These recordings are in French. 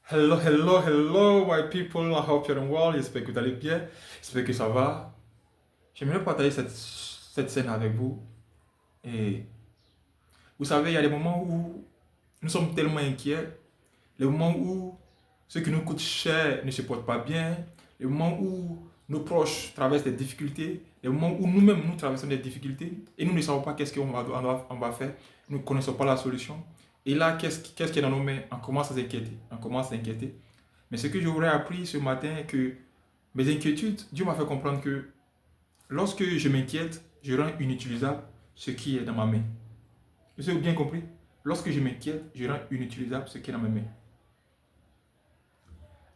Hello, hello, hello, my people. I hope you're doing well. J'espère que vous allez bien. J'espère que ça va. J'aimerais partager cette scène avec vous. Et vous savez, il y a des moments où nous sommes tellement inquiets, les moments où ce qui nous coûte cher ne se porte pas bien, les moments où nos proches traversent des difficultés, les moments où nous-mêmes nous traversons des difficultés et nous ne savons pas qu'est-ce qu'on va faire, nous ne connaissons pas la solution. Et là, qu'est-ce qui est dans nos mains? On commence à s'inquiéter, on commence à s'inquiéter. Mais ce que j'aurais appris ce matin est que mes inquiétudes, Dieu m'a fait comprendre que lorsque je m'inquiète, je rends inutilisable ce qui est dans ma main. Vous avez bien compris? Lorsque je m'inquiète, je rends inutilisable ce qui est dans mes mains.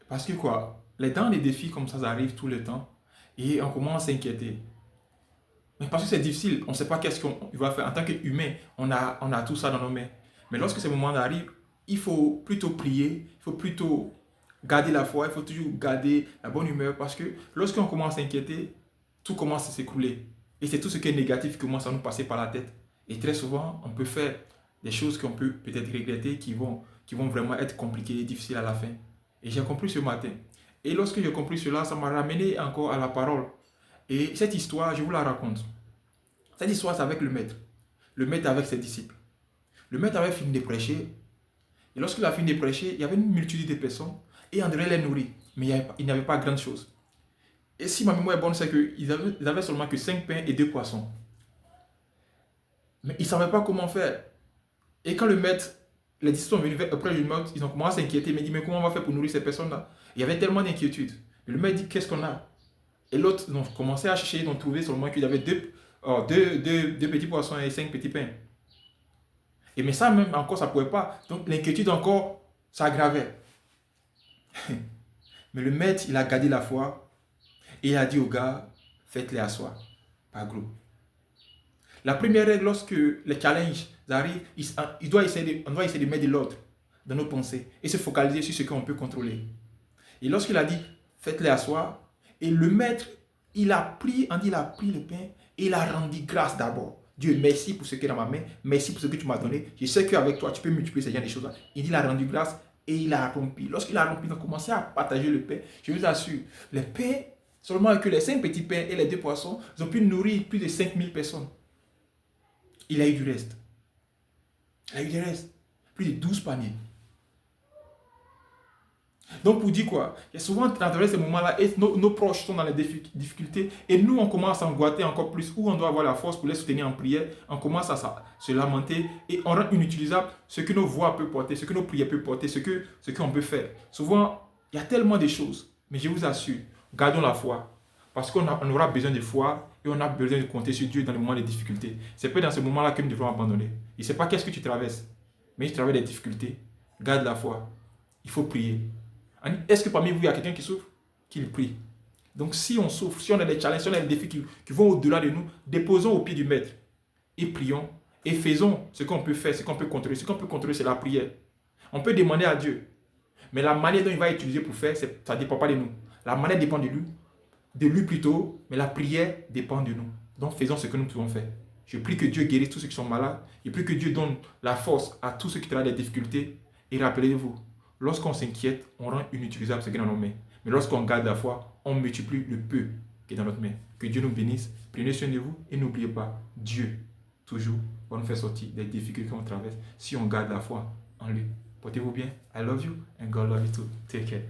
Parce que quoi? Les défis comme ça arrivent tout le temps et on commence à s'inquiéter. Mais parce que c'est difficile, on ne sait pas qu'est-ce qu'on va faire. En tant qu'humain, on a tout ça dans nos mains. Mais lorsque ces moments arrivent, il faut plutôt prier, il faut plutôt garder la foi, il faut toujours garder la bonne humeur parce que lorsqu'on commence à s'inquiéter, tout commence à s'écrouler. Et c'est tout ce qui est négatif qui commence à nous passer par la tête. Et très souvent, on peut faire des choses qu'on peut peut-être regretter qui vont vraiment être compliquées et difficiles à la fin. Et j'ai compris ce matin. Et lorsque j'ai compris cela, ça m'a ramené encore à la parole. Et cette histoire, je vous la raconte. Cette histoire, c'est avec le maître. Le maître avec ses disciples. Le maître avait fini de prêcher. Et lorsqu'il a fini de prêcher, il y avait une multitude de personnes. Et André les nourrit. Mais il n'y avait pas grande chose. Et si ma mémoire est bonne, c'est qu'ils avaient seulement que 5 pains et 2 poissons. Mais ils ne savaient pas comment faire. Et quand le maître, les disciples sont venus après le maître, ils ont commencé à s'inquiéter. Mais ils dit, mais comment on va faire pour nourrir ces personnes-là? Il y avait tellement d'inquiétude. Mais le maître dit, qu'est-ce qu'on a? Et l'autre, ils ont commencé à chercher, ils ont trouvé seulement qu'il y avait deux petits poissons et 5 petits pains. Et mais ça même encore, ça ne pouvait pas. Donc l'inquiétude encore s'aggravait. Mais le maître, il a gardé la foi et il a dit aux gars, faites-les asseoir par groupe. La première règle, lorsque les challenges arrivent, on doit essayer de mettre de l'ordre dans nos pensées et se focaliser sur ce qu'on peut contrôler. Et lorsqu'il a dit, faites-les asseoir, et le maître, il a pris le pain et il a rendu grâce d'abord. Dieu, merci pour ce qui est dans ma main, merci pour ce que tu m'as donné. Je sais qu'avec toi, tu peux multiplier ces genre de choses-là. Il a rendu grâce et il a rompu. Lorsqu'il a rompu, il a commencé à partager le pain. Je vous assure, le pain, seulement que les 5 petits pains et les 2 poissons, ils ont pu nourrir plus de 5000 personnes. Il a eu du reste. Il a eu du reste. Plus de 12 paniers. Donc pour dire quoi? Il y a souvent à travers ces moments-là, et nos proches sont dans les difficultés et nous on commence à angoisser encore plus, où on doit avoir la force pour les soutenir en prière, on commence à se lamenter et on rend inutilisable ce que nos voix peuvent porter, ce que nos prières peuvent porter, ce qu'on peut faire. Souvent, il y a tellement de choses, mais je vous assure, gardons la foi. Parce qu'on aura besoin de foi et on a besoin de compter sur Dieu dans les moments de difficulté. C'est pas dans ce moment-là que nous devons abandonner. Il ne sait pas qu'est-ce que tu traverses, mais tu traverses des difficultés. Garde la foi. Il faut prier. Est-ce que parmi vous, il y a quelqu'un qui souffre? Qu'il prie. Donc si on souffre, si on a des challenges, si on a des défis qui vont au-delà de nous, déposons au pied du maître et prions et faisons ce qu'on peut faire, ce qu'on peut contrôler. Ce qu'on peut contrôler, c'est la prière. On peut demander à Dieu, mais la manière dont il va utiliser pour faire, ça ne dépend pas de nous. La manière dépend de lui plutôt, mais la prière dépend de nous. Donc faisons ce que nous pouvons faire. Je prie que Dieu guérisse tous ceux qui sont malades. Je prie que Dieu donne la force à tous ceux qui ont des difficultés. Et rappelez-vous, lorsqu'on s'inquiète, on rend inutilisable ce qui est dans nos mains. Mais lorsqu'on garde la foi, on multiplie le peu qui est dans notre main. Que Dieu nous bénisse. Prenez soin de vous et n'oubliez pas, Dieu, toujours, va nous faire sortir des difficultés qu'on traverse si on garde la foi en lui. Portez-vous bien. I love you and God love you too. Take care.